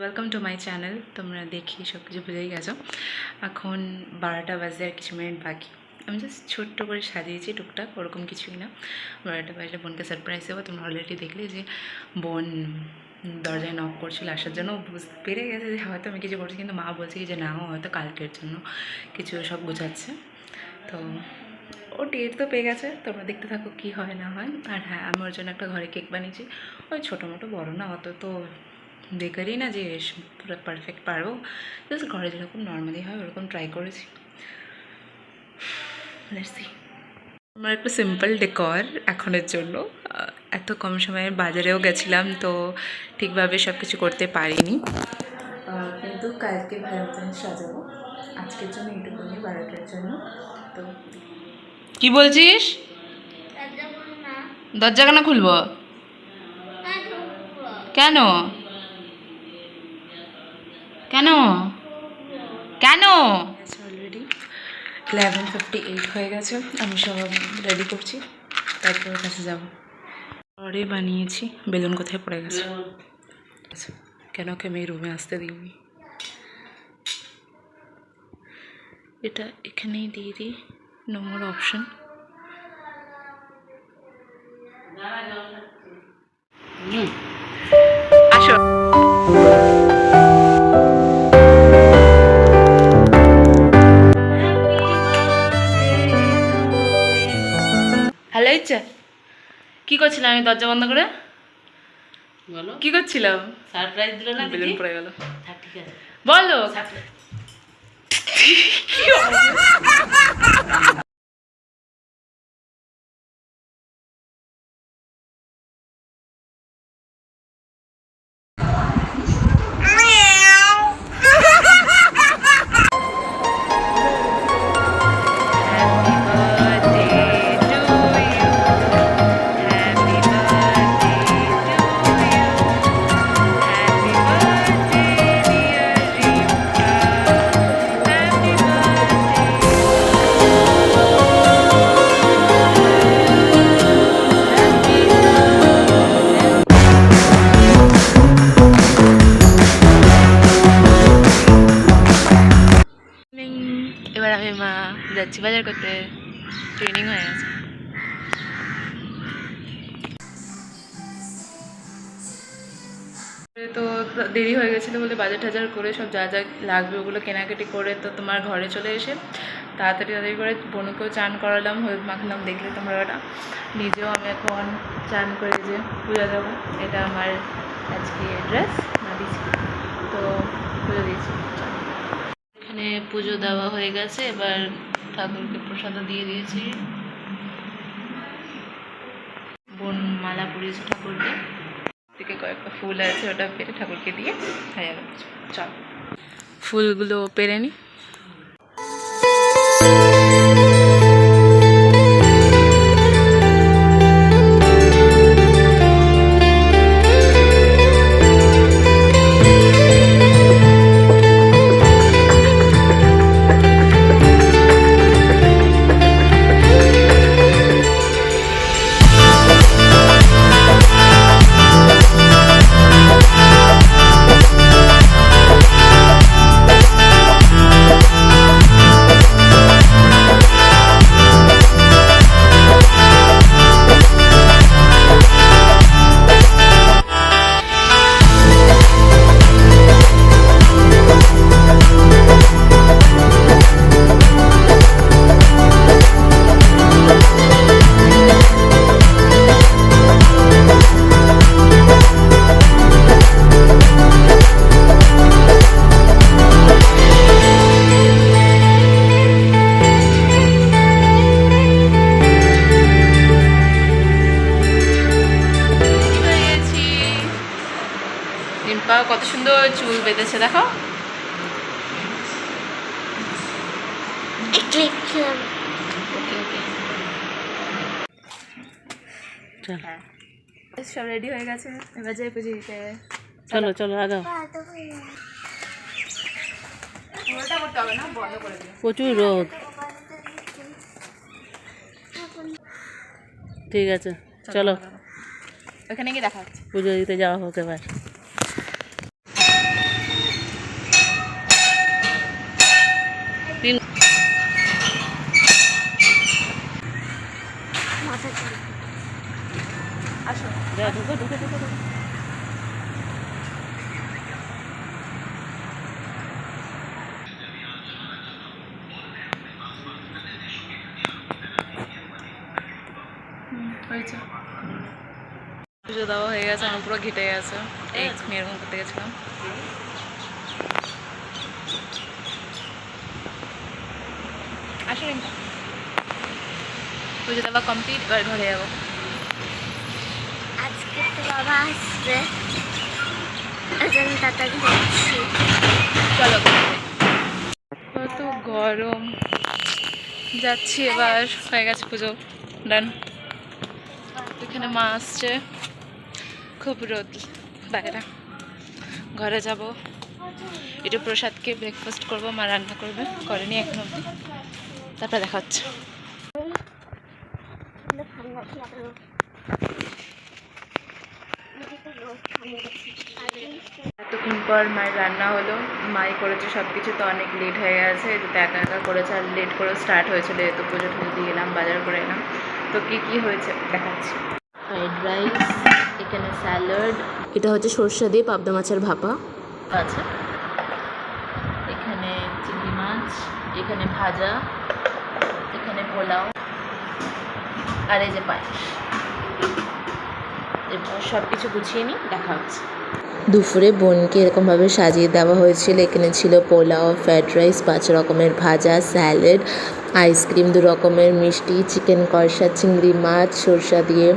Welcome to my channel. তোমরা দেখি সব কিছু বুঝেই গেছো। এখন 12টা বাজে আর কিছু মিনিট বাকি। আমি জাস্ট ছোট্ট করে সাজিয়েছি, টুকটাক, ওরকম কিছুই না। 12টা বাজলে বোনকে সারপ্রাইজ দেবো। তোমরা অলরেডি দেখলে যে বোন দরজায় নক করছিল আসার জন্য। বুঝতে পেরে গেছে যে হয়তো আমি কিছু করছি, কিন্তু মা বলছে যে না, ও হয়তো কালকের জন্য কিছু সব গোছাচ্ছে। তো ও টের তো পেয়ে গেছে, তোমরা দেখতে থাকো কী হয় না হয়। আর হ্যাঁ, আমি ওর জন্য একটা ঘরে কেক বানিয়েছি। ওই ছোটো মোটো, বড়ো না, অত তো বেকারি না যে পুরো পারফেক্ট পারবো। জাস্ট ঘরে যেরকম নর্মালি হয় ওরকম ট্রাই করেছি। Let's see. আমার একটা সিম্পল ডেকর এখনের জন্য। এত কম সময়ে বাজারেও গেছিলাম, তো ঠিকভাবে সব কিছু করতে পারিনি, কিন্তু কালকে ভালো মতন সাজাবো। আজকের জন্য এইটুকুনি, 12টার জন্য। তো কি বলছিস? দরজা কেন খুলবো? কেন কেন কেন? অলরেডি 11:58 হয়ে গেছে। আমি সব রেডি করছি, তারপর কাছে যাবো। পরে বানিয়েছি। বেলুন কোথায় পড়ে গেছে? কেন ওকে আমি রুমে আসতে দিইনি। এটা এখানেই দিয়ে দিই, নো মোর অপশন। আসো। ভালো হচ্ছে? কি করছিলাম আমি দরজা বন্ধ করে? বলো কি করছিলাম? সারপ্রাইজ দিল না, বেলুন পড়ে গেল। ঠিক আছে বলো। এবার আমি মা যাচ্ছি বাজার করতে। ট্রেনিং হয়ে গেছে। তো দেরি হয়ে গেছিলো বলে বাজার টাজার করে সব যা যা লাগবে ওগুলো কেনাকাটি করে তো তোমার ঘরে চলে এসে তাড়াতাড়ি করে বোনকেও চান করালাম, হলুদ মাখলাম, দেখলে তোমরা ওটা। নিজেও আমি এখন চান করে যে পুজো দেবো। এটা আমার আজকে ড্রেস না দিচ্ছি, তো পুজো দিয়েছি। এখানে পুজো দেওয়া হয়ে গেছে, এবার ঠাকুরকে প্রসাদও দিয়ে দিয়েছি। বোন মালা পরিয়েছে ঠাকুরকে, থেকে কয়েকটা ফুল আছে, ওটা পেরে ঠাকুরকে দিয়ে হয়ে গেল। চল ফুলগুলো পেরে নি। কত সুন্দর চুল বেঁধেছে দেখো। ওকে ওকে, সব রেডি হয়ে গেছে, এবার যাই পুজো দিতে। চলো চলো আগাও। প্রচুর রোদ। ঠিক আছে চলো, ওখানে গিয়ে দেখা হচ্ছে। পুজো দিতে যাওয়া হতে পারে। হয়েছে, পুজো দেওয়া হয়ে গেছে, আমার পুরো ঘেটে গেছে। এই এরকম করতে গেছিলাম। আসলে পুজো দেওয়া কমপ্লিট, এবার ঘরে যাবো। আজকে তো বাবা আসবে, তাড়াতাড়ি যাচ্ছি। চলো, কত গরম, যাচ্ছি এবার। হয়ে গেছে পুজো, ডান। এখানে মা আসছে, খুব রোদ বাইরে। ঘরে যাব, একটু প্রসাদকে ব্রেকফাস্ট করবো, মা রান্না করবে, করেনি এখন অবধি। তারপর দেখা হচ্ছে। এতক্ষণ পর মায়ের রান্না হলো, মাই করেছে সব কিছু, তো অনেক লেট হয়ে গেছে। তো একা একা করেছে, আর লেট করে স্টার্ট হয়েছিল, তো পুজো টুজো দিয়ে এলাম, বাজার করে এলাম। তো কী কী হয়েছে দেখাচ্ছি। ফ্রাইড রাইস, এখানে স্যালাড, এটা হচ্ছে সরষে দিয়ে পাবদা মাছের ভাপা আছে, এখানে চিংড়ি মাছ, এখানে ভাজা, এখানে পোলাও, আর এই যে পায়েস। এবার সব কিছু গুছিয়ে নিই, দেখা হচ্ছে। দুপুরে বোনকে এরকমভাবে সাজিয়ে দেওয়া হয়েছিল। এখানে ছিল পোলাও, ফ্রাইড রাইস, 5 রকমের ভাজা, স্যালাড, আইসক্রিম, 2 রকমের মিষ্টি, চিকেন কষা, চিংড়ি মাছ, সরষা দিয়ে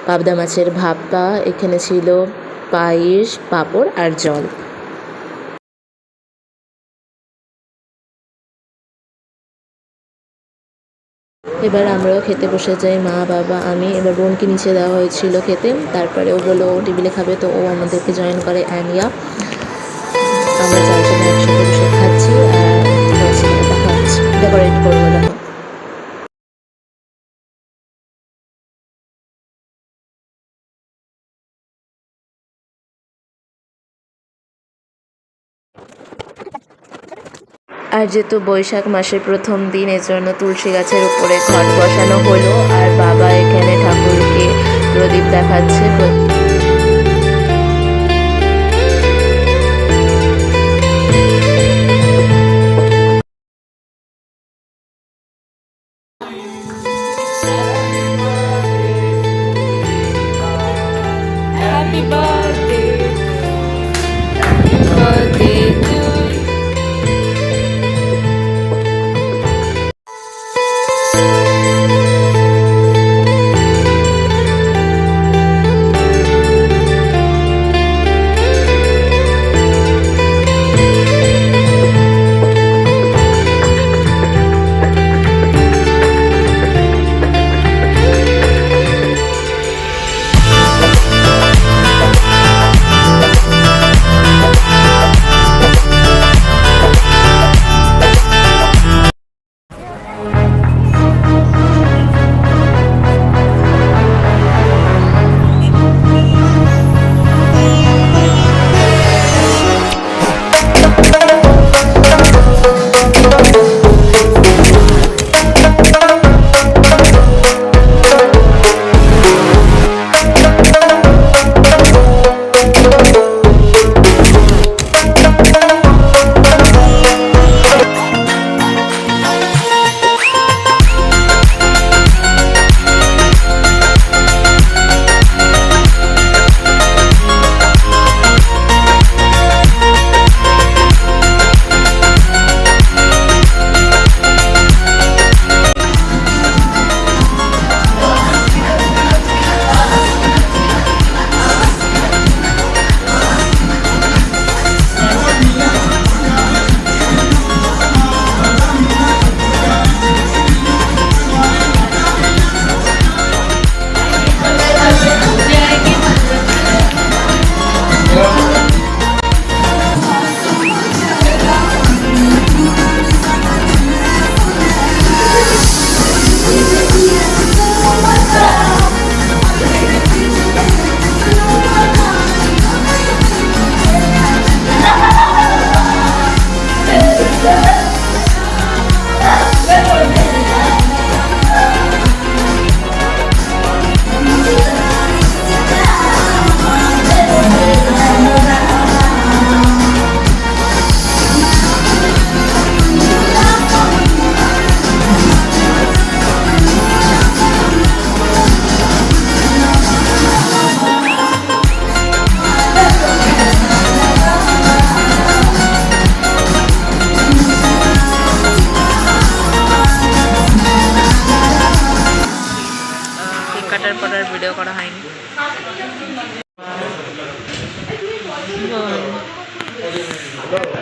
পাবদা মাছের ভাপা, এখানে ছিল পায়েস, পাঁপড় আর জল। এবার আমরাও খেতে বসে যাই, মা, বাবা, আমি। এবার বোনকে নিচে দেওয়া হয়েছিল খেতে, তারপরে ও বললো ও টেবিলে খাবে, তো ও আমাদেরকে জয়েন করে অ্যানিয়া। আমরা 4 জনে একসাথে বসে খাচ্ছি আর দেখা হচ্ছে। ডেকোরেট করবো দেখো। আর যেহেতু বৈশাখ মাসের প্রথম দিন, এজন্য তুলসী গাছের উপরে ঘট বসানো হলো, আর বাবা এখানে ঠাকুরকে প্রদীপ দেখাচ্ছে। Happy birthday, happy birthday to you.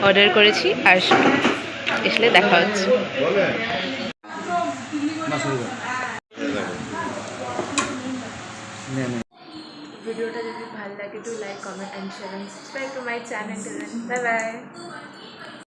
Order করেছি, আসবে, আসলে দেখা হচ্ছে। ভিডিওটা যদি ভালো লাগে, to like, comment and share and subscribe to my channel. Bye bye.